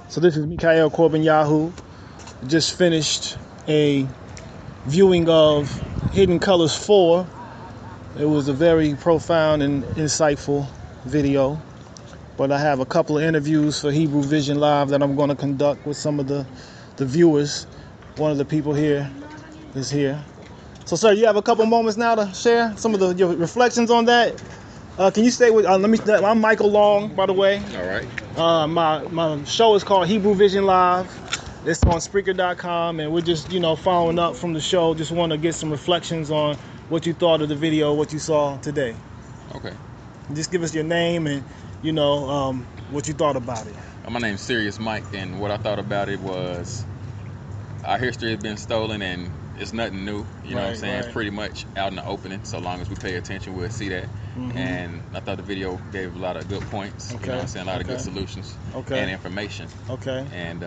So this is Mikhail Corbin Yahoo. Just finished a viewing of Hidden Colors 4. It was a very profound and insightful video. But I have a couple of interviews for Hebrew Vision Live that I'm going to conduct with some of the viewers. One of the people here is here. So, sir, you have a couple moments now to share some of your reflections on that. Can you stay with? I'm Michael Long, by the way. All right. My show is called Hebrew Vision Live. It's on Spreaker.com, and we're just following up from the show. Just want to get some reflections on what you thought of the video, what you saw today. Okay. Just give us your name and what you thought about it. My name's Serious Mike, and what I thought about it was our history has been stolen, and it's nothing new. You know what I'm saying? Right. Pretty much out in the opening. So long as we pay attention, we'll see that. Mm-hmm. And I thought the video gave a lot of good points. Okay. You know what I'm saying? A lot of good solutions and information. Okay. And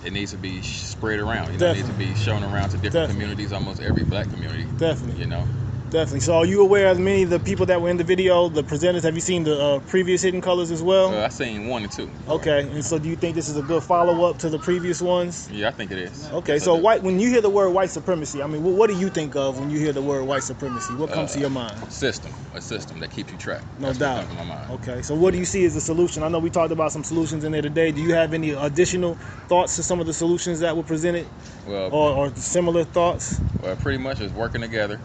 it needs to be spread around. You know, it needs to be shown around to different communities, almost every black community. Definitely. You know. Definitely. So are you aware of many of the people that were in the video, the presenters? Have you seen the previous Hidden Colors as well? I've seen 1 and 2. Okay. And so do you think this is a good follow-up to the previous ones? Yeah, I think it is. Okay. So when you hear the word white supremacy, I mean, what do you think of when you hear the word white supremacy? What comes to your mind? A system that keeps you tracked. No doubt. What comes to my mind. Okay. So what do you see as the solution? I know we talked about some solutions in there today. Do you have any additional thoughts to some of the solutions that were presented? Well, or similar thoughts? Well, pretty much it's working together.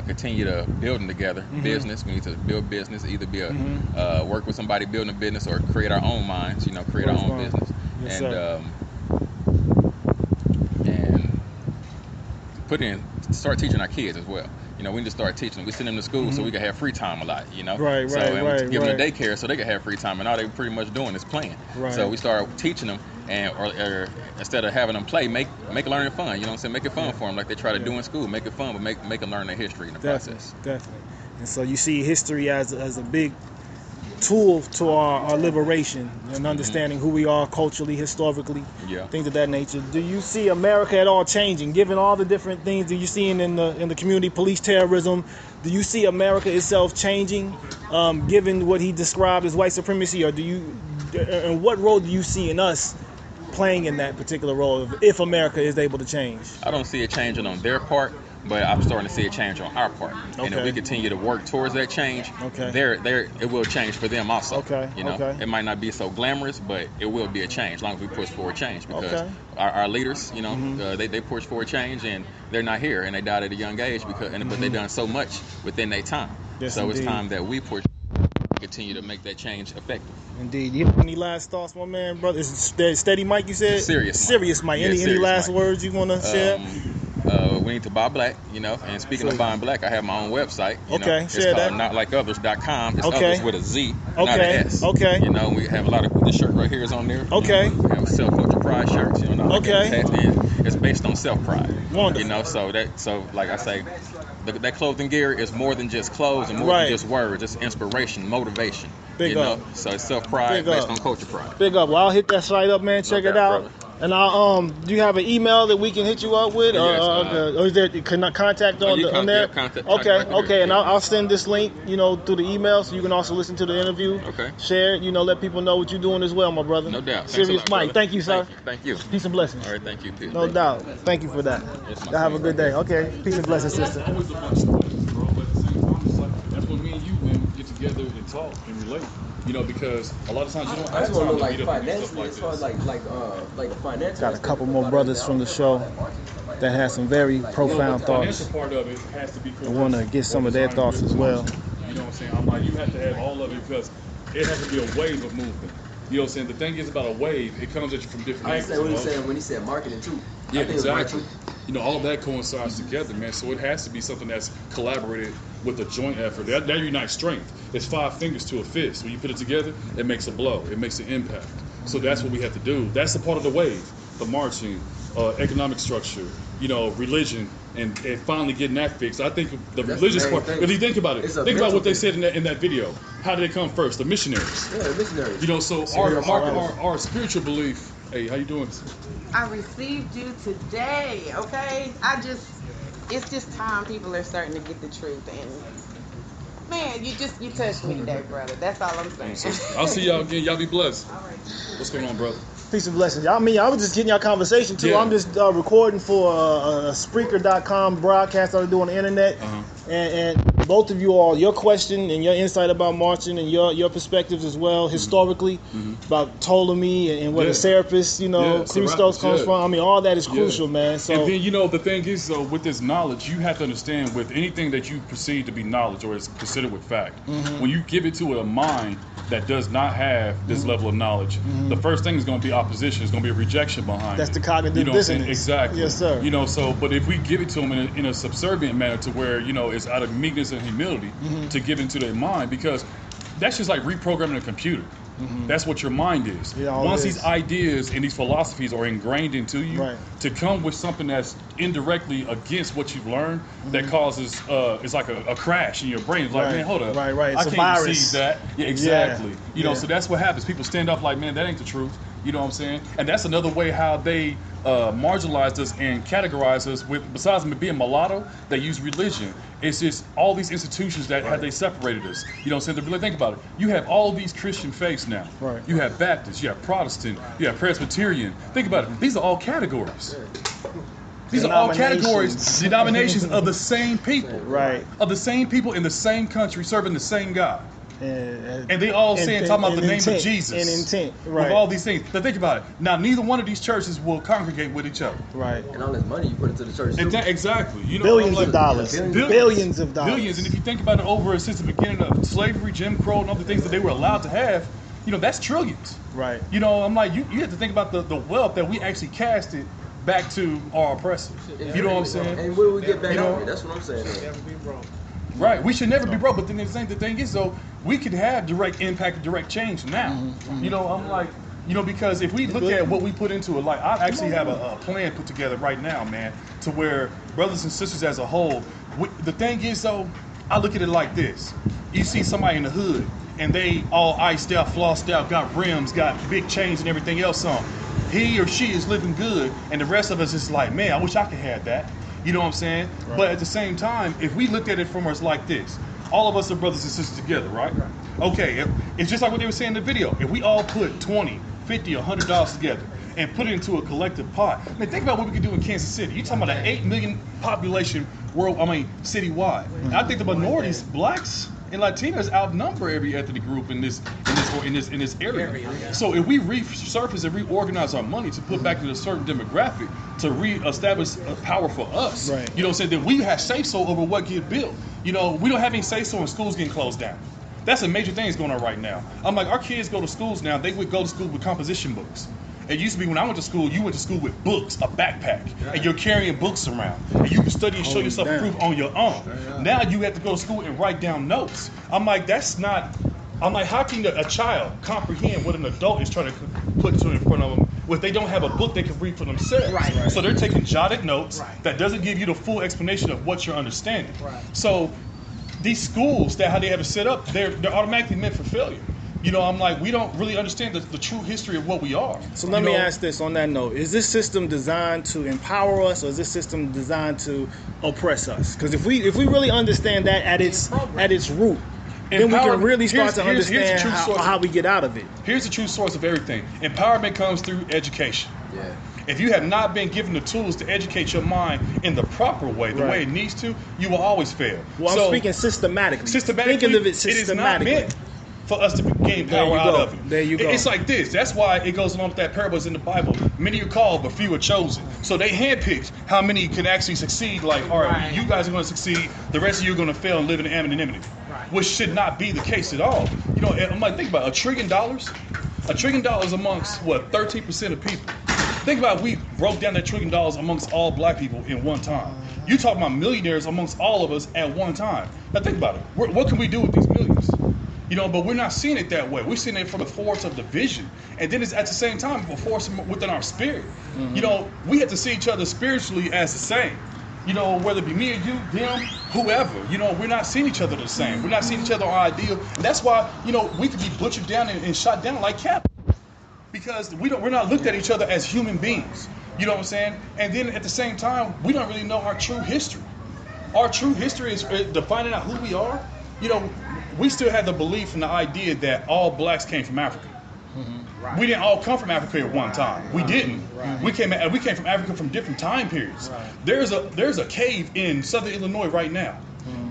Continue to building together. Mm-hmm. Business. We need to build business. Either be work with somebody building a business, or create our own minds. Create our own business. Yes, and start teaching our kids as well. We need to start teaching them. We send them to school so we can have free time a lot. Right. We give them the daycare so they can have free time, and all they pretty much doing is playing. Right. So we start teaching them, or instead of having them play, make learning fun. You know what I'm saying? Make it fun for them, like they try to do in school. Make it fun, but make them learn their history in the process. Definitely. And so you see history as a big tool to our liberation and understanding who we are culturally, historically, things of that nature. Do you see America at all changing, given all the different things that you're seeing in the community, police terrorism? Do you see America itself changing, given what he described as white supremacy, or and what role do you see in us playing in that particular role if America is able to change? I don't see it changing on their part, but I'm starting to see it change on our part. Okay. And if we continue to work towards that change, it will change for them also. Okay. It might not be so glamorous, but it will be a change as long as we push forward change, because our leaders, they push forward change, and they're not here, and they died at a young age but they've done so much within their time. Yes, so indeed. It's time that we continue to make that change effective. Indeed. You have any last thoughts, my man, brother? Is it Steady Mike, you said? Serious Mike. Any last words you want to share? We need to buy black, and speaking of buying black, I have my own website. It's called that. notlikeothers.com. It's others with a Z, not an S. Okay. We have a lot of, this shirt right here is on there. Okay. We have self-culture pride shirts, Okay. And it's based on self-pride. Wonderful. So like I say, that clothing gear is more than just clothes and more than just words. It's inspiration, motivation. Big up. So it's self-pride based on culture pride. Big up. Well, I'll hit that site up, man. Check it out. Brother. And I'll do you have an email that we can hit you up with, or is there contact on there? Contact okay. And I'll send this link, through the email, so you can also listen to the interview. Okay. Share it, let people know what you're doing as well, my brother. No doubt. Serious Mike. Thank you, sir. Thank you. Peace and blessings. All right. Thank you. Peace. No doubt. Thank you for that. Y'all have a good day. Okay. Peace and blessings, sister. That's what me and you, man, get together and talk and relate. Because a lot of times you don't have time to meet up and do stuff like this. Like financial. Got a couple more brothers from the show that has some very profound thoughts. The financial part of it has to be. I want to get some of their thoughts as well. You know what I'm saying? I'm like, you have to have all of it, because it has to be a wave of movement. You know what I'm saying? The thing is about a wave, it comes at you from different angles. I understand what he's saying when he said marketing too. Yeah, exactly. All that coincides together, man. So it has to be something that's collaborated with a joint effort. That unites strength. It's 5 fingers to a fist. When you put it together, it makes a blow. It makes an impact. So that's what we have to do. That's the part of the wave. The marching, economic structure, religion, and finally getting that fixed. I think the religious part, if you think about it, think about what they said in that video. How did they come first? The missionaries. Yeah, the missionaries. So our spiritual belief. Hey, how you doing? I received you today, okay? It's just time people are starting to get the truth, and Man, you touched me today, brother. That's all I'm saying. I'll see y'all again. Y'all be blessed. All right. What's going on, brother? Peace and blessings. I mean, I was just getting y'all conversation too. Yeah. I'm just recording for a Spreaker.com broadcast I do on the internet. And both of you all, your question and your insight about marching and your perspectives as well, historically, about Ptolemy and where the Serapis, Christos comes from. I mean, all that is crucial, man. So, and then, the thing is, though, with this knowledge, you have to understand with anything that you perceive to be knowledge or is considered with fact, when you give it to a mind that does not have this level of knowledge, the first thing is going to be opposition. It's going to be a rejection behind that's it. the cognitive dissonance. Exactly. Yes, sir. But if we give it to them in a subservient manner to where, it's out of meekness and humility to give into their mind, because that's just like reprogramming a computer. That's what your mind is. Once these ideas and these philosophies are ingrained into you, to come with something that's indirectly against what you've learned, that causes it's like a crash in your brain. It's like, man, hold up, Right. It's I can't receive that. Yeah, exactly. So that's what happens. People stand up like, man, that ain't the truth. You know what I'm saying? And that's another way how they marginalized us and categorized us with, besides being mulatto, they use religion. It's just all these institutions that how they separated us. You know what I'm saying? To really think about it. You have all these Christian faiths now. Right. You have Baptist, you have Protestant, you have Presbyterian. Think about it. These are all categories. These are all categories, denominations of the same people. Right. Of the same people in the same country serving the same God. And they all talking about the name of Jesus. And intent, right. With all these things. But think about it. Now, neither one of these churches will congregate with each other. Right. And all this money you put into the church. Exactly. Billions of dollars. Billions of dollars. Billions. And if you think about it since the beginning of slavery, Jim Crow, and all the things that they were allowed to have, that's trillions. Right. I'm like, you have to think about the wealth that we actually casted back to our oppressors. You know what I'm saying? And what do we get back out of it? That's what I'm saying. Never be broke. Right, we should never be broke. But then the thing is, though, we could have direct impact, direct change now. I'm like, because if we look at what we put into it, like I actually have a plan put together right now, man, to where brothers and sisters as a whole. The thing is, though, I look at it like this: you see somebody in the hood, and they all iced out, flossed out, got rims, got big chains, and everything else on. He or she is living good, and the rest of us is like, man, I wish I could have that. You know what I'm saying? Right. But at the same time, if we looked at it from us like this, all of us are brothers and sisters together, right? Okay, it's just like what they were saying in the video. If we all put $20, $50, $100 together and put it into a collective pot, man, think about what we could do in Kansas City. You're talking about an 8 million population citywide. And I think the minorities, blacks and Latinos, outnumber every ethnic group in this area. So if we resurface and reorganize our money to put back in a certain demographic to reestablish power for us, then we have say-so over what get built. We don't have any say-so in schools getting closed down. That's a major thing that's going on right now. I'm like, our kids go to schools now, they would go to school with composition books. It used to be when I went to school, you went to school with books, a backpack, and you're carrying books around, and you can study and show yourself proof on your own. Now you have to go to school and write down notes. I'm like, how can a child comprehend what an adult is trying to put in front of them if they don't have a book they can read for themselves? Right. So they're taking jotted notes that doesn't give you the full explanation of what you're understanding. Right. So these schools, how they have it set up, they're automatically meant for failure. I'm like, we don't really understand the true history of what we are. So let me ask this on that note. Is this system designed to empower us, or is this system designed to oppress us? Because if we really understand that at its root, then we can really start to understand how we get out of it. Here's the true source of everything. Empowerment comes through education. Yeah. If you have not been given the tools to educate your mind in the proper way, the way it needs to, you will always fail. Well, I'm speaking systematically. Thinking of it systematically. It is not meant for us to gain power out of it. There you go. It's like this. That's why it goes along with that parables in the Bible. Many are called, but few are chosen. So they handpicked how many can actually succeed. Like, all right, you guys are going to succeed. The rest of you are going to fail and live in anonymity, which should not be the case at all. I'm like, think about it. $1 trillion amongst, 13% of people. Think about if we broke down that $1 trillion amongst all black people in one time. You talk about millionaires amongst all of us at one time. Now think about it. What can we do with these millions? But we're not seeing it that way. We're seeing it from the force of division. And then it's at the same time a force within our spirit. We have to see each other spiritually as the same. Whether it be me or you, them, whoever, we're not seeing each other the same. We're not seeing each other our ideal. And that's why, we could be butchered down and shot down like cattle. Because we're not looked at each other as human beings. You know what I'm saying? And then at the same time, we don't really know our true history. Our true history is defining out who we are. you know, we still had the belief and the idea that all blacks came from Africa. Mm-hmm. We didn't all come from Africa at one time. We didn't. Right. We came from Africa from different time periods. Right. There's a cave in southern Illinois right now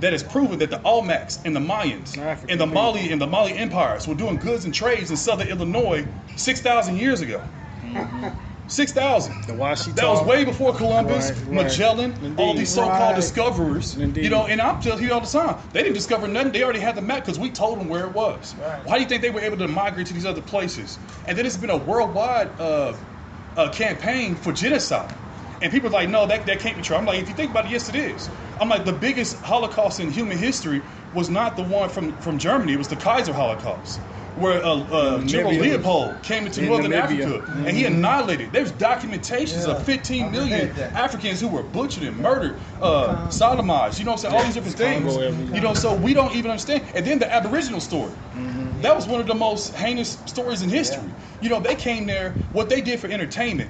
that has proven that the Olmecs and the Mayans and the Mali empires were doing goods and trades in southern Illinois 6,000 years ago. 6,000. The Washita. That was way before Columbus, Right. Magellan, Indeed. all these so-called discoverers. Indeed. You know, and I'm telling you all the time, they didn't discover nothing. They already had the map because we told them where it was. Right. Why do you think they were able to migrate to these other places? And then it's been a worldwide campaign for genocide. And people are like, no, that can't be true. I'm like, if you think about it, yes, it is. I'm like, the biggest Holocaust in human history was not the one from Germany. It was the Kaiser Holocaust, where General Leopold came into northern Africa and he annihilated. There's documentations of 15 million Africans who were butchered and murdered, sodomized, you know what I'm saying, all these different things. You know, so we don't even understand. And then the Aboriginal story. That was one of the most heinous stories in history. You know, they came there, what they did for entertainment,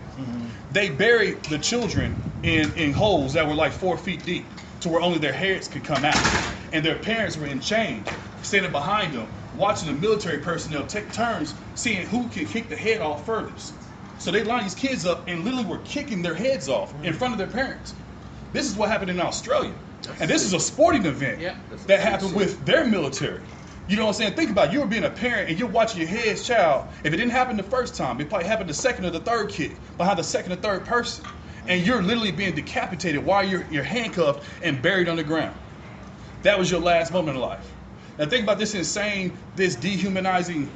they buried the children in holes that were like 4 feet deep to where only their heads could come out. And their parents were in chains, standing behind them, watching the military personnel take turns, seeing who can kick the head off furthest. So they lined these kids up and literally were kicking their heads off in front of their parents. This is what happened in Australia. And this is a sporting event that happened with their military. You know what I'm saying? Think about it. You're being a parent and you're watching your head's child. If it didn't happen the first time, it probably happened the second or the third kick behind the second or third person. And you're literally being decapitated while you're handcuffed and buried on the ground. That was your last moment of life. Now think about this dehumanizing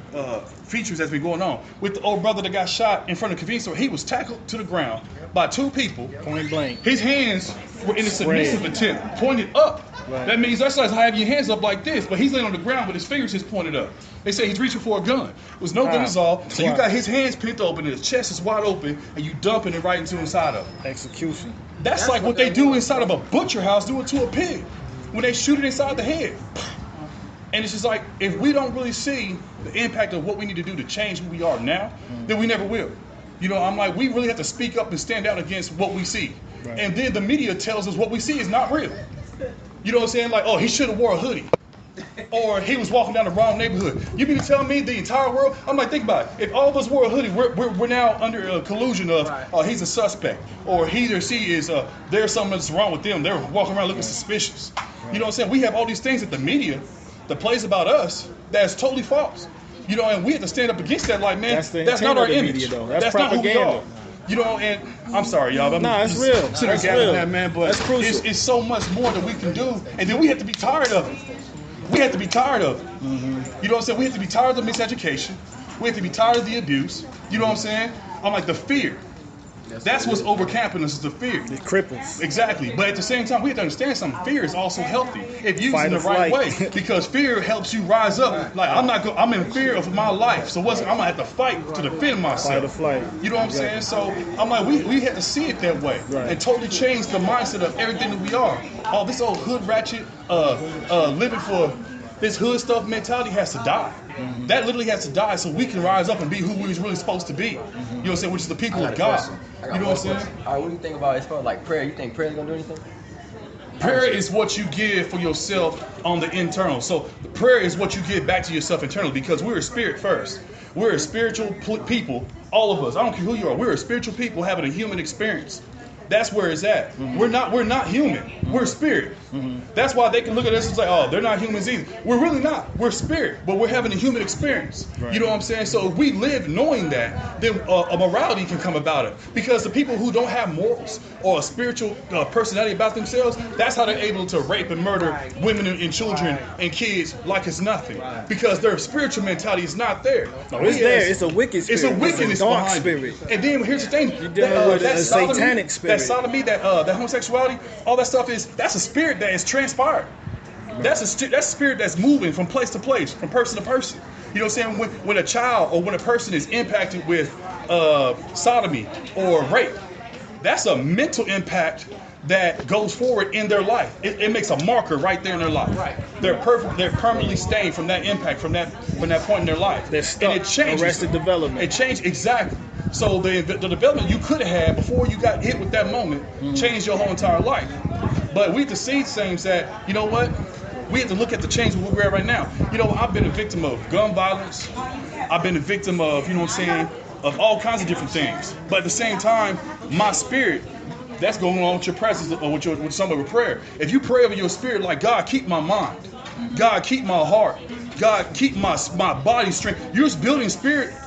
features that's been going on. With the old brother that got shot in front of the convenience store, he was tackled to the ground by 2 people. Point blank. His hands were in a submissive attempt, pointed up. Right. That means that's like having your hands up like this, but he's laying on the ground with his fingers just pointed up. They say he's reaching for a gun. It was no gun at all. So you got his hands pinned open and his chest is wide open and you dumping it right into inside of him. Execution. That's like what they do inside of a butcher house, do it to a pig. When they shoot it inside the head. And it's just like, if we don't really see the impact of what we need to do to change who we are now, then we never will. You know, I'm like, we really have to speak up and stand out against what we see. Right. And then the media tells us what we see is not real. You know what I'm saying? Like, oh, he should have wore a hoodie. Or he was walking down the wrong neighborhood. You mean to tell me the entire world? I'm like, think about it. If all of us wore a hoodie, we're now under a collusion of, oh, he's a suspect. Or he or she is, there's something that's wrong with them. They're walking around looking suspicious. You know what I'm saying? We have all these things that the media that plays about us that's totally false. You know, and we have to stand up against that like, man, that's not our image. Media, though. That's not who we are. You know, and I'm sorry, y'all. It's real. That's real. That, man, but that's crucial. It's so much more that we can do, and then we have to be tired of it. We have to be tired of it. You know what I'm saying? We have to be tired of the miseducation. We have to be tired of the abuse. You know what I'm saying? I'm like, the fear. That's what's overcamping us, is the fear. It cripples. Exactly. But at the same time, we have to understand something. Fear is also healthy if used in the right way. Because fear helps you rise up. Like, I'm in fear of my life. So I'm gonna have to fight to defend myself. Fight or flight. You know what I'm saying? So I'm like, we have to see it that way. Right. And totally change the mindset of everything that we are. All this old hood ratchet, living for this hood stuff mentality has to die. That literally has to die so we can rise up and be who we're really supposed to be. You know what I'm saying? Which is the people of God. You know what I'm saying? All right, what do you think about as far as like prayer? You think prayer is gonna do anything? Prayer is what you give for yourself on the internal. So prayer is what you give back to yourself internally, because we're a spirit first. We're a spiritual people, all of us. I don't care who you are. We're a spiritual people having a human experience. That's where it's at. We're not human. We're spirit. That's why they can look at us and say, oh, they're not humans either. We're really not. We're spirit, but we're having a human experience. Right. You know what I'm saying? So if we live knowing that, then a morality can come about it. Because the people who don't have morals or a spiritual personality about themselves, that's how they're able to rape and murder women and children and kids like it's nothing. Because their spiritual mentality is not there. No, it's there. It's a wicked spirit. It's a wickedness behind spirit. It. And then here's the thing. You're dealing with a satanic spirit. That sodomy, that homosexuality, all that stuff that's a spirit that is transpired. That's a spirit that's moving from place to place, from person to person. You know what I'm saying? When a child or when a person is impacted with sodomy or rape, that's a mental impact that goes forward in their life. It makes a marker right there in their life. Right. They're permanently stained from that impact, from that point in their life. They're stuck. And it changes. Arrested development. It changed, exactly. So the development you could have had before you got hit with that moment changed your whole entire life. But we have to see things that, you know what? We have to look at the change where we're at right now. You know, I've been a victim of gun violence. I've been a victim of, you know what I'm saying, of all kinds of different things. But at the same time, my spirit, that's going on with your presence or with some of your prayer. If you pray over your spirit like, God, keep my mind. God, keep my heart. God, keep my body strength. You're building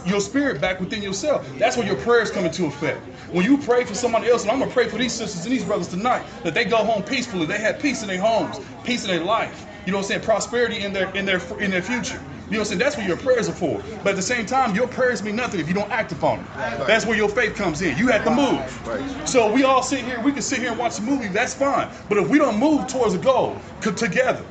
your spirit back within yourself. That's where your prayers come into effect. When you pray for somebody else, and I'm going to pray for these sisters and these brothers tonight, that they go home peacefully. They have peace in their homes, peace in their life. You know what I'm saying? Prosperity in their future. You know what I'm saying? That's what your prayers are for. But at the same time, your prayers mean nothing if you don't act upon it. That's where your faith comes in. You have to move. So we all sit here, we can sit here and watch a movie, that's fine. But if we don't move towards a goal together,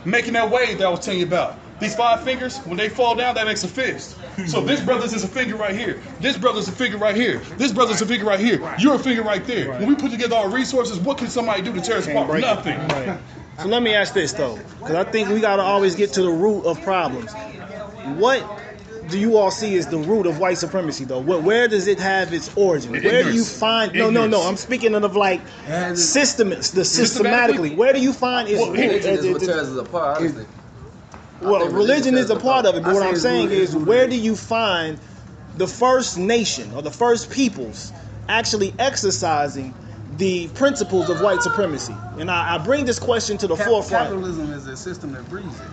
making that wave that I was telling you about, these 5 fingers, when they fall down, that makes a fist. So this brother's is a finger right here. This brother's a finger right here. This brother's a finger right here. You're a finger right there. When we put together our resources, what can somebody do to tear us apart? Nothing. Right. So let me ask this though, because I think we gotta always get to the root of problems. What do you all see as the root of white supremacy though? Where does it have its origin? Where do you find? No. I'm speaking of like systematically. Where do you find its root? Religion is what tears us apart, honestly. Well, religion is a part of it, but what I'm saying is, where do you find the first nation or the first peoples actually exercising the principles of white supremacy? And I bring this question to the forefront. Capitalism is a system that breeds it.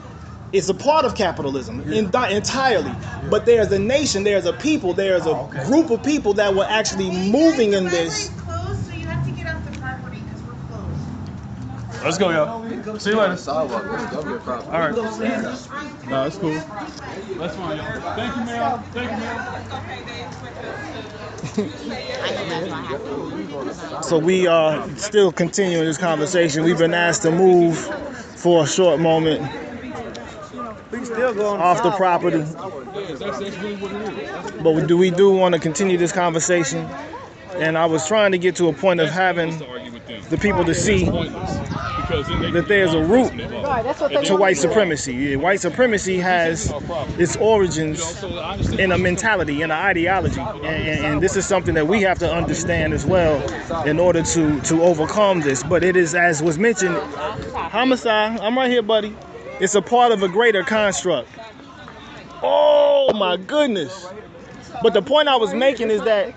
It's a part of capitalism entirely. But there's a nation, there's a people, there's a group of people that were actually moving in this. Let's go, y'all. See you later. Sidewalk, that's gonna be a problem. All right. No, that's cool. That's fine, y'all. Thank you, ma'am. Thank you, ma'am. So we are still continuing this conversation. We've been asked to move for a short moment off the property. But we do want to continue this conversation. And I was trying to get to a point of having the people to see that there's a root to white supremacy. Yeah, white supremacy has its origins in a mentality, in an ideology, and this is something that we have to understand as well in order to overcome this. But it is, as was mentioned, homicide. I'm right here, buddy. It's a part of a greater construct. Oh my goodness! But the point I was making is that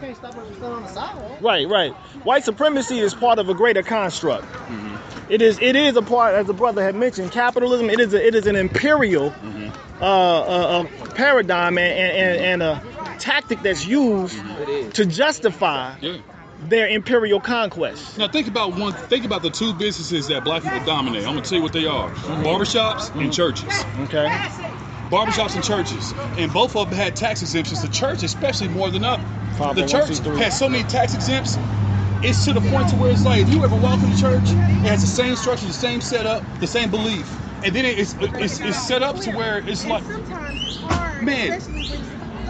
right. White supremacy is part of a greater construct. It is a part, as the brother had mentioned, capitalism. It is an imperial paradigm and a tactic that's used to justify their imperial conquest. Now think about the 2 businesses that black people dominate. I'm gonna tell you what they are: barbershops and churches. Okay. Barbershops and churches, and both of them had tax exemptions. The church, especially, more than others. The church has so many tax exempts. It's to the point to where it's like, if you ever walk in the church, it has the same structure, the same setup, the same belief, and then it's set up to where it's like, man.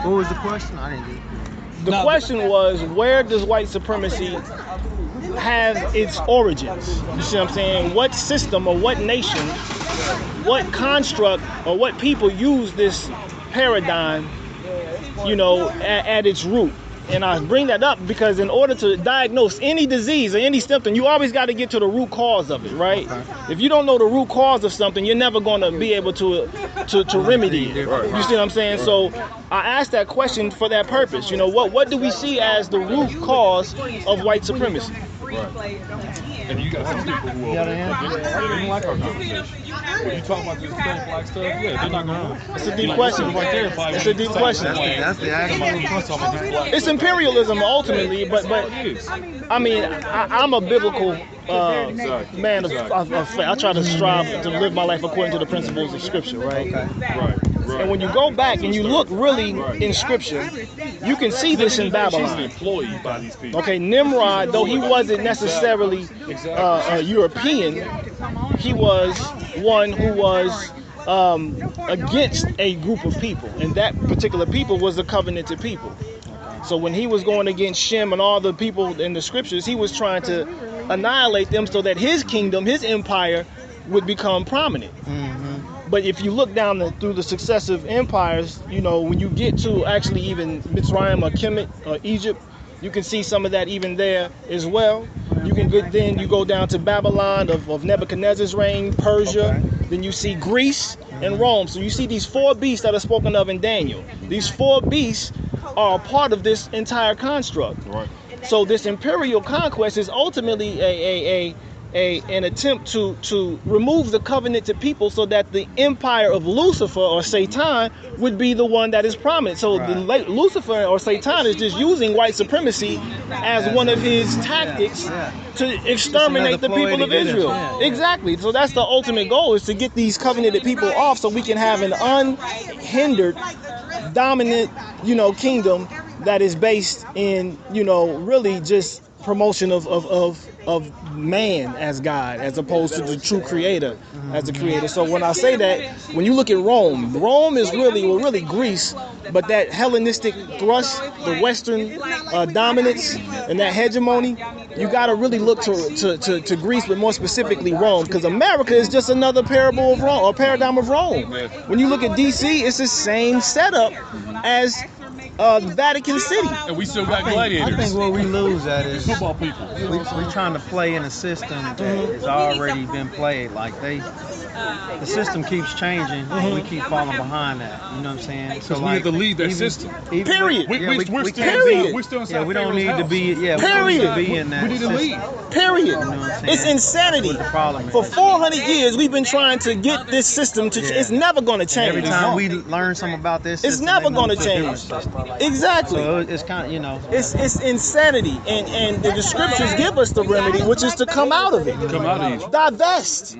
What was the question? I didn't get it. The question was, where does white supremacy have its origins? You see what I'm saying? What system or what nation, what construct or what people use this paradigm, at its root? And I bring that up because in order to diagnose any disease or any symptom, you always got to get to the root cause of it, right? If you don't know the root cause of something, you're never going to be able to remedy it. You see what I'm saying? So I asked that question for that purpose. What do we see as the root cause of white supremacy? And you got some people who they don't like our conversation. When you talk about this black stuff, they're not gonna. It's a deep question. It's a deep question. That's the actual. It's imperialism ultimately, but I mean, I'm a biblical man of faith. I try to strive to live my life according to the principles of Scripture, right? Right. And when you go back and you look really in Scripture, you can see this in Babylon. Employed by these people. Okay, Nimrod, though he wasn't necessarily a European, he was one who was against a group of people, and that particular people was the covenanted people. So when he was going against Shem and all the people in the Scriptures, he was trying to annihilate them so that his kingdom, his empire, would become prominent. But if you look down through the successive empires, when you get to actually even Mitzrayim or Kemet or Egypt, you can see some of that even there as well. You can then you go down to Babylon of Nebuchadnezzar's reign, Persia, then you see Greece and Rome. So you see these 4 beasts that are spoken of in Daniel. These 4 beasts are a part of this entire construct. Right. So this imperial conquest is ultimately an attempt to remove the covenanted people so that the empire of Lucifer or Satan would be the one that is prominent. So Lucifer or Satan is just using white supremacy as one of his tactics to exterminate the people of Israel. Exactly. So that's the ultimate goal, is to get these covenanted people off so we can have an unhindered, dominant, kingdom that is based in, really just promotion of man as God, as opposed to the true creator as the creator. So when I say that, when you look at Rome is really Greece, but that Hellenistic thrust, the Western dominance and that hegemony, you got to really look to Greece, but more specifically Rome, because America is just another parable of Rome, or paradigm of Rome. When you look at DC, it's the same setup as Vatican City. And we still got gladiators. I think what we lose at is football people. We're trying to play in a system that has already been played. Like the system keeps changing, and we keep falling behind that. You know what I'm saying? So we have to lead that system. Period. We're still inside. We don't need to be. Period. We need to be in that. We need to lead. Period. You know what I'm saying? It's insanity. For 400 years, we've been trying to get this system to. It's never going to change. Every time we learn something about this, it's never going to change. Exactly. So it's kind of, it's insanity, and the scriptures give us the remedy, which is to come out of it. Come out of it. Divest.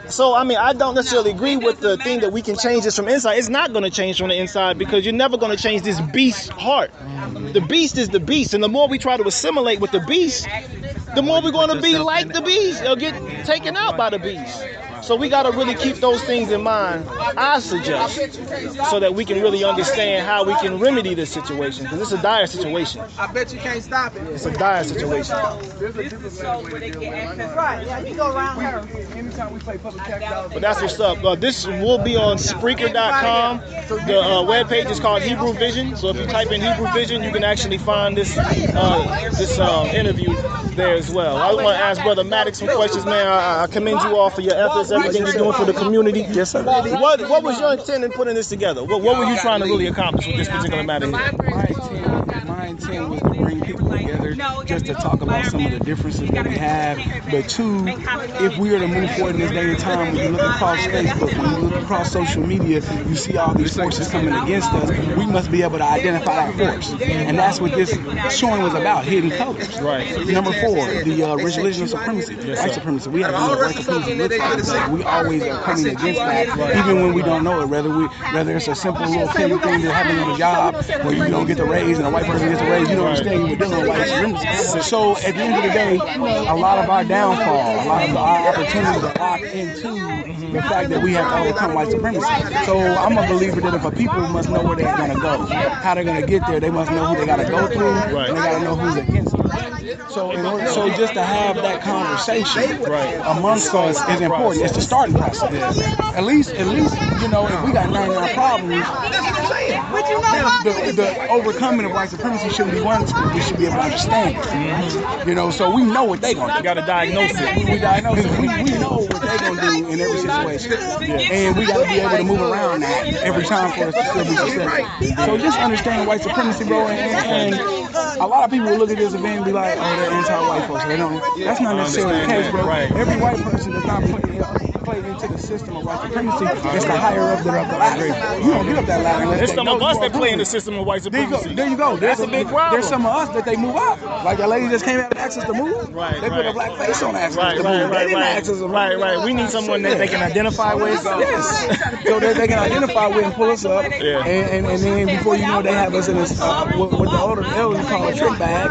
So I don't necessarily agree with the thing that we can change this from inside. It's not going to change from the inside, because you're never going to change this beast's heart. The beast is the beast, and the more we try to assimilate with the beast, the more we're going to be like the beast or get taken out by the beast. So we got to really keep those things in mind, I suggest, so that we can really understand how we can remedy this situation, because it's a dire situation. I bet you can't stop it. It's a dire situation. Right, yeah, you go around her. Anytime we play public tax, But that's what's up. This will be on Spreaker.com. The webpage is called Hebrew Vision. So if you type in Hebrew Vision, you can actually find this interview there as well. I want to ask Brother Maddox some questions, man. I commend you all for your efforts, everything you're doing for the community. Yes, sir. What was your intent in putting this together? What were you trying to really accomplish with this particular matter here? My intent was to bring people together just to talk about some of the differences that we have. But two, if we are to move forward in this day and time, when you look across Facebook, when you look across social media, you see all these forces coming against us. We must be able to identify that force. And that's what this showing was about, hidden colors. Right. Number 4, the religion of supremacy, white supremacy. We have to know what white supremacy looks like. We always are coming against that, even when we don't know it. Whether it's a simple little petty thing that happens on a job where you don't get the raise and a white person gets a raise, you don't understand you're dealing with white supremacy. So at the end of the day, a lot of our downfall, a lot of our opportunities are locked into the fact that we have to overcome white supremacy. So I'm a believer that if a people must know where they're going to go, how they're going to get there, they must know who they got to go through, and they got to know who's against them. So just to have that conversation amongst us is important. It's the starting process. At least, if we got 99 problems, the overcoming of white supremacy shouldn't be one. We should be able to understand it. So we know what they're going to do. You got to diagnose it. We diagnose it. We know what they're going to do in every situation. And we got to be able to move around that every time for us to still be successful. So just understand white supremacy, bro, and a lot of people will look at this event and be like, oh, they're anti-white folks. They don't. That's not necessarily the case, bro. Every white person does not play into the system of white supremacy. It's the higher up the ladder. You don't get up that ladder unless there's some of us that play in the system of white supremacy. There you go. That's a big problem. There's some of us that they move up. Like that lady just came out and asked us to move. They put a black face on us. They didn't ask us to move. Right. We need someone that they can identify with. Yes. So that they can identify with and pull us up. And then before you know, they have us in this what the older elders call a trick bag.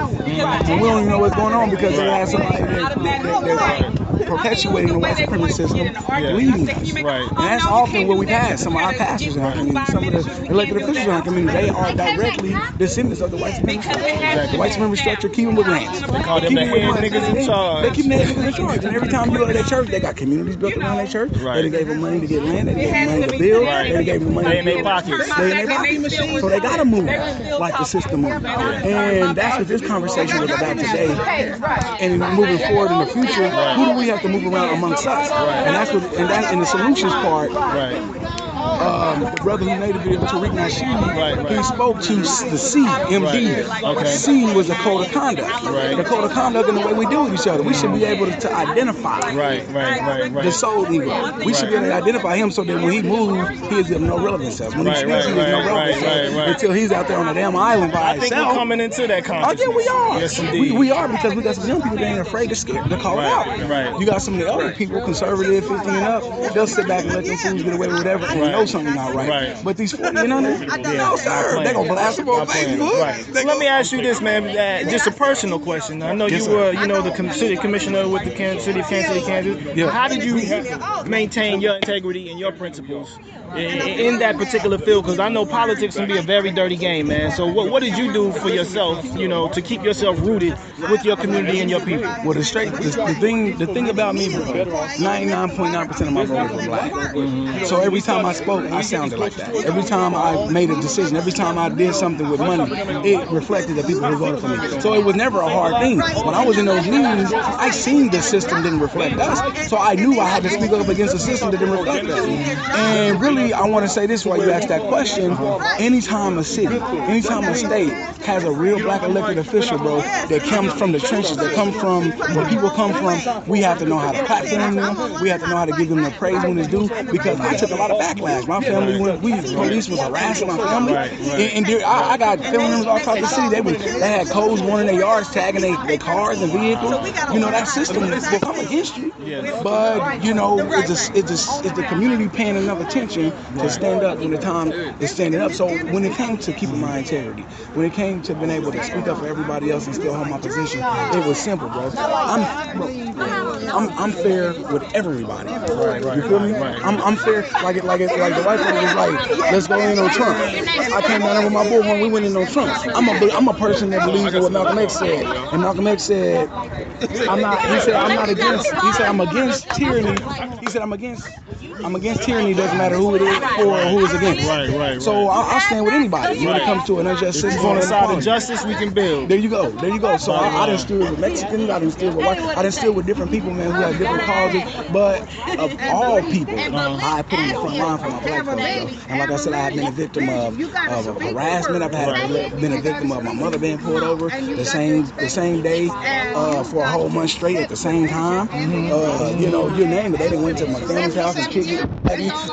And we don't even know what's going on because they have somebody that perpetuating the white supremacy system, leading us. And that's often what we've had. Some of our pastors in our community, some of the elected officials in our community, they are directly descendants of the white supremacy structure. The white supremacy structure keep them with lands. They call them the head niggas in charge. They keep the head niggas in charge. And every time you go to their church, they got communities built around their church. They gave them money to get land. They gave them money to build. They gave them money to in their pockets. They in their pockets. So they got to move like the system moves. And that's what this conversation was about today. And moving forward in the future, who do we have have to move around amongst us. And that's what, in the solutions part. The brother who made the video, Tariq Nasheed, he spoke to the C, MD. C was the code of conduct. The code of conduct and the way we deal with each other. We should be able to identify the soul ego. We should be able to identify him so that when he moves, he is of no relevance to us. When he speaks, he is no relevance to us until he's out there on a damn island by himself. I think we're coming into that consciousness. Oh, yeah, we are. Yes, indeed. We are, because we got some young people that ain't afraid to call it out. You got some of the elder people, conservative, 50 and up, they'll sit back and let them fools get away with whatever and know something not right. But these 40 and under, no sir, they gonna blast them on Facebook. Let me ask you this, man, just a personal question. I know you were, the city commissioner with the Kansas City, Kansas. How did you maintain your integrity and your principles in that particular field? Because I know politics can be a very dirty game, man. So what did you do for yourself, to keep yourself rooted with your community and your people? Well, the thing about me, 99.9% of my voters were black. So every time I spoke, I sounded like that. Every time I made a decision, every time I did something with money, it reflected the people who voted for me. So it was never a hard thing. When I was in those meetings, I seen the system didn't reflect us. So I knew I had to speak up against a system that didn't reflect us. And really, I want to say this while you ask that question. Anytime a city, anytime a state has a real black elected official, bro, that comes from the trenches, that comes from where people come from, we have to know how to platform them. We have to know how to give them the praise when it's due, because I took a lot of backlash. My family, police was harassing my family. And I got family members all across the city. They had codes going in their yards, tagging their cars and vehicles. That system will come against you. But, it's the community paying enough attention to stand up when the time is standing up. So when it came to keeping my integrity, when it came to being able to speak up for everybody else and still hold my position, it was simple, bro. I'm fair with everybody. You feel me? I'm fair. Like the white folks was like, let's go in on Trump. I came down there with my bullhorn, we went in on Trump. I'm a person that believes in what Malcolm X said. And Malcolm X said, I'm against tyranny. He said, I'm against tyranny, doesn't matter who it is for or who is against. So I'll stand with anybody when it comes to an unjust system. On the side of justice, we can build. There you go. So I done stood with Mexicans, I done stood with white, I done stood with different people, man, who have different causes. But of all people, I put on the front line for my black folks, though. And like I said, I have been a victim of harassment. I've been a victim of my mother being pulled over the same day for a whole month straight at the same time. You name it. They didn't went to my family's house and kicked it.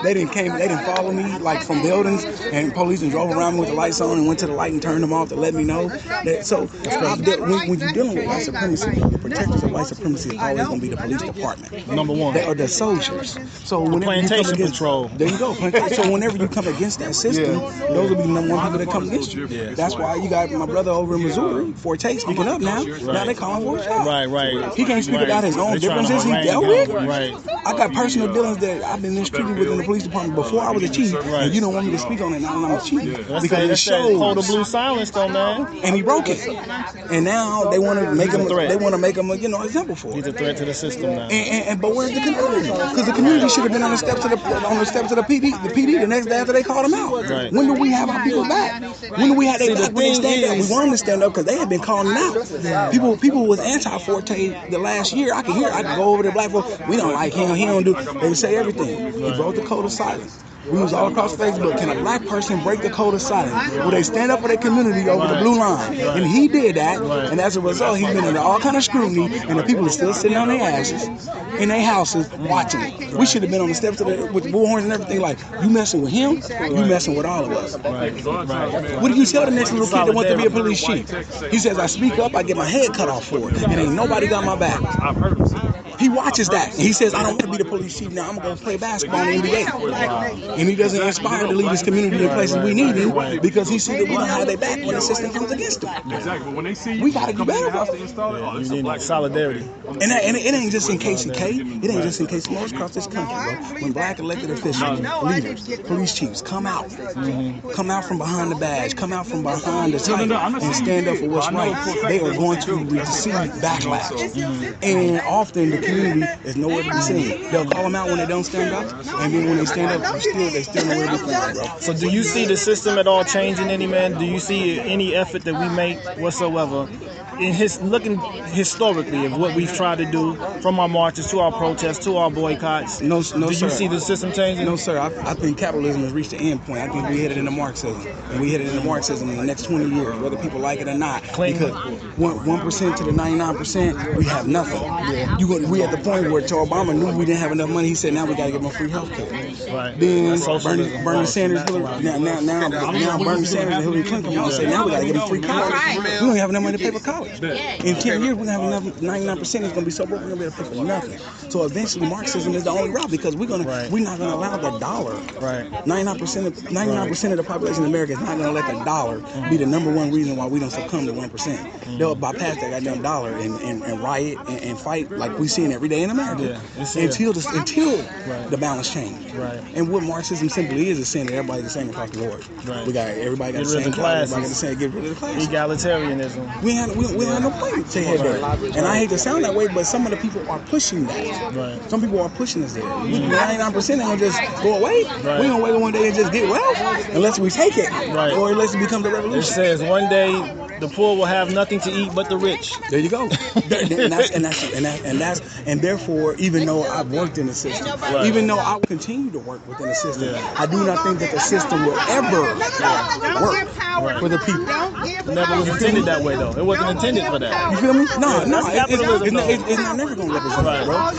They didn't follow me like from buildings, and police and drove around me with the lights on and went to the light and turned them off to let me know. When you're dealing with white supremacy, the protectors of white supremacy is always going to be the police department. Number one. They are the soldiers. So whenever plantation you come against, patrol. There you go. So whenever you come against that system, those will be the number one people that come against you. That's why you got my brother over in Missouri, Forte, speaking up now. Now they call him for a shot. Right. He can't speak about his own differences he dealt with. I got personal dealings that I've been mistreated within the police department before I was a chief, and you don't want me to speak on it now that I'm a chief. Because it shows. Hold the blue silence, though, man. And he broke it. And now they want to make him. They want to make him a example for it. He's a threat to the system now. But where's the community? Because the community should have been on the steps of the PD. The PD the next day after they called him out. Right. When do we have our people back? When do we have their back? When they stand up? We want them to stand up because they had been calling him out. People was anti-Forte the last year. I can go over to black folks. We don't like him. He don't do. They would say everything. He broke the code of silence. We was all across Facebook. Can a black person break the code of silence? Will they stand up for their community over the blue line? And he did that, and as a result, he's been under all kind of scrutiny, and the people are still sitting on their asses in their houses watching it. We should have been on the steps with the bullhorns and everything. Like, you messing with him, you messing with all of us. What do you tell the next little kid that wants to be a police chief? He says, I speak up, I get my head cut off for it, and ain't nobody got my back. He watches that, and he says, I don't want to be the police chief now, I'm going to play basketball in the NBA. And he doesn't inspire to lead his community in places we need him, because he sees that we don't have their back when the system comes against him. Exactly. When they see we got to do better, bro. You need solidarity. And it ain't just in KCK, it ain't just in KC. Most across this country, bro. When black elected officials, leaders, police chiefs come out from behind the badge, come out from behind the title, and stand up for what's right, they are going to receive backlash. And often the community is nowhere to be seen. They'll call them out when they don't stand up, and then when they stand up, they still nowhere to be found, bro. So do you see the system at all changing any, man? Do you see any effort that we make whatsoever looking historically of what we've tried to do, from our marches to our protests to our boycotts, No, do you sir. see the system changing? No, sir. I think capitalism has reached the end point. I think we headed into Marxism, and we headed into Marxism in the next 20 years, whether people like it or not. Clinton. Because 1% to the 99%, we have nothing. We at the point where Joe Obama knew we didn't have enough money. He said, now we got to give them free health care. Right. Then That's socialism. Bernie Sanders, now Bernie Sanders and Hillary Clinton want to say, now we got to give them free college. We don't have enough money to pay for college. In 10 years, we're going to have enough. 99% is going to be so broke, we're going to be able to pay for nothing. So eventually, Marxism is the only route, because we're not going to allow the dollar. Right. 99% of the population in America is not going to let the dollar be the number one reason why we don't succumb to 1%. They'll bypass that goddamn dollar and riot and fight like we see every day in America until the balance change. Right. And what Marxism simply is saying that everybody's the same across the board. Right. Everybody got Get the rid same of the classes. Everybody got the same. Get rid of the classes. Egalitarianism. We have no point to head there. And I hate to sound that way, but some of the people are pushing that. Right. Some people are pushing us there. 99% ain't gonna just go away. Right. We're gonna wait one day and just get wealth unless we take it. Right. Or unless it becomes a It revolution. says one day the poor will have nothing to eat but the rich. There you go. And therefore, even though I've worked in the system, even though I will continue to work within the system, I do not think that the system will ever work for the people. Never was intended that way, though. It wasn't intended for that. You feel me? No, capitalism, it's not never gonna represent that, bro.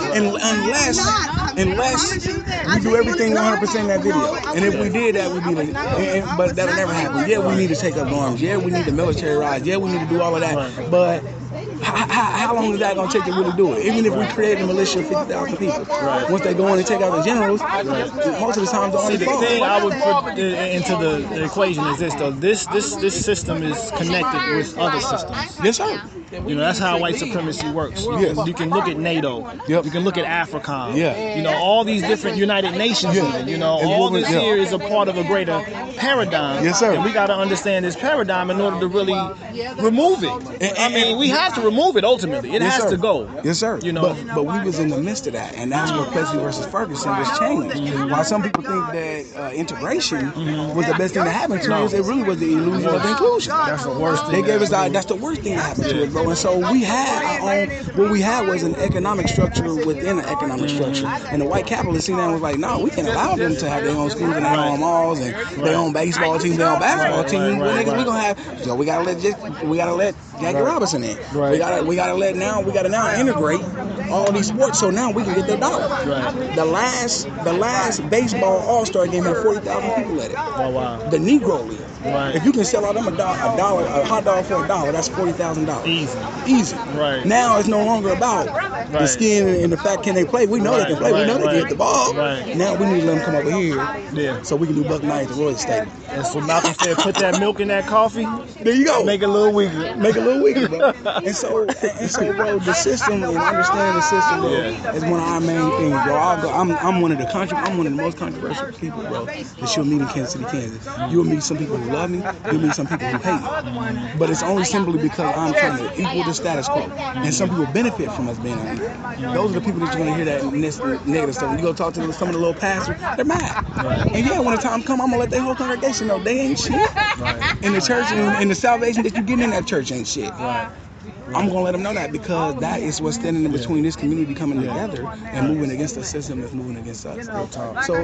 Unless we do everything 100% in that video. And if we did that, we'd be like, but that'll never happen. Yeah, we need to take up arms. Yeah, we need the military rise. Yeah, we need to do all of that. But how long is that going to take to really do it? Even if we create a militia of 50,000 people, once they go in and take out the generals, most of the time they're only the thing I would put into the equation is this, though. This system is connected with other systems. Yes, sir. You know, that's how white supremacy works. You can look at NATO. You can look at AFRICOM. You know, all these different United Nations. You know, all this here is a part of a greater paradigm. Yes, sir. And we got to understand this paradigm in order to really remove it. I mean, we have to remove it ultimately. It has to go. Yes, sir. You know, but we was in the midst of that, and that's where Plessy versus Ferguson was changed. While some people think that integration was the best thing that happened to us, it really was the illusion of inclusion. That's the worst thing. They gave us that's the worst thing that happened to us, bro. And so we had our own. What we had was an economic structure within an economic structure, and the white capitalists seen that and was like, no, we can't allow them to have their own schools and their own malls and their own baseball teams, their own basketball teams. We gonna have. So we gotta let Jackie Robinson in. We gotta now integrate all these sports, so now we can get their dollar. The last baseball All-Star game had 40,000 people at it. Oh wow. The Negro League. Right. If you can sell out them a hot dog for $1, that's $40,000. Easy. Right. Now it's no longer about the skin and the fact can they play. We know they can play. We know they can hit the ball. Right. Now we need to let them come over here, so we can do Buck Night at the Royal Stadium. And so Malcolm said, put that milk in that coffee. There you go. Make it a little weaker. Bro. And so, bro, the system and understanding the system, bro, is one of our main things, bro. I'm one of the most controversial people, bro, that you'll meet in Kansas City, Kansas. You'll meet some people who love me. You'll meet some people who hate me. But it's only simply because I'm trying to equal the status quo. And some people benefit from us being on here. Those are the people that you're going to hear that negative stuff. When you go talk to some of the little pastors, they're mad. And yeah, when the time comes, I'm going to let their whole congregation know they ain't shit. And the church and the salvation that you get in that church ain't shit. I'm going to let them know that, because that is what's standing in between this community coming together and moving against the system that's moving against us. So,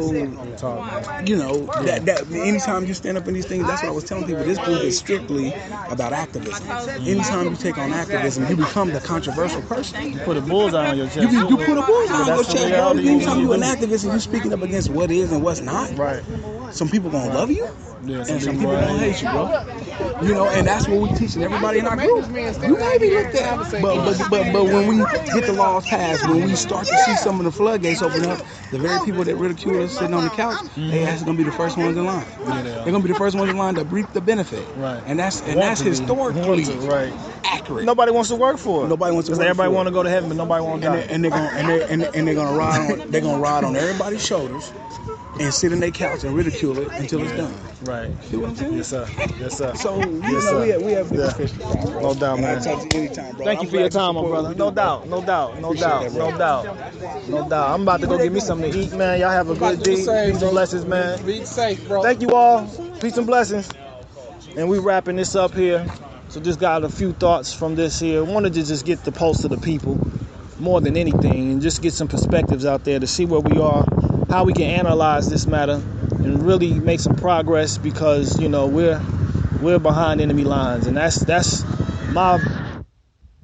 you know, that anytime you stand up in these things, that's what I was telling people. This group is strictly about activism. Anytime you take on activism, you become the controversial person. You put a bullseye on your chest. You put a bullseye on your chest, bro. Anytime you're an activist and you're speaking up against what is and what's not, some people going to love you. And some people gonna hate you, bro. You know, and that's what we teaching everybody in our group. You may be looked at, but when we get the laws passed, when we start to see some of the floodgates open up, the very people that ridicule us sitting on the couch, they actually gonna be the first ones in line. They're gonna be the first ones in line to reap the benefit. And that's historically accurate. Nobody wants to work for it. Nobody wants to work. Everybody want to go to heaven, but nobody want to die. And they're gonna ride on everybody's shoulders and sit in their couch and ridicule it until it's done. Right. See what I'm saying? Yes, sir. Yes, sir. So, we have big fish to fry, bro. No doubt, man. I'll talk to you anytime, bro. Thank you for your time, my brother. No doubt. I'm about to go get me something to eat, man. Y'all have a good day. Peace and blessings, man. Be safe, bro. Thank you all. Peace and blessings. And we wrapping this up here. So just got a few thoughts from this here. Wanted to just get the pulse of the people more than anything, and just get some perspectives out there to see where we are, how we can analyze this matter, and really make some progress, because we're behind enemy lines, and that's my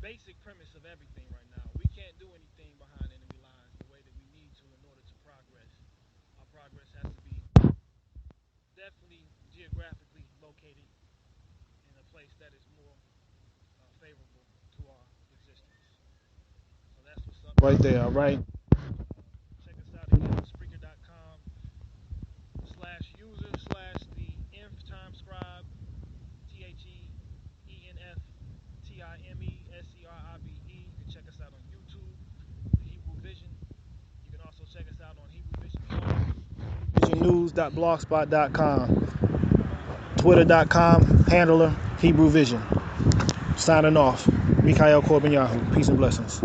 basic premise of everything right now. We can't do anything behind enemy lines the way that we need to in order to progress. Our progress has to be definitely geographically located in a place that is more favorable to our existence. So that's what's up right there, all right? Check us out again at Spreaker.com/user/the nth time scribe, THEENFTIMESCRIBE. You can check us out on YouTube, Hebrew Vision. You can also check us out on Hebrew Vision visionnews.blogspot.com, twitter.com, handler Hebrew Vision. Signing off. Mikhail Korbanyahu. Peace and blessings.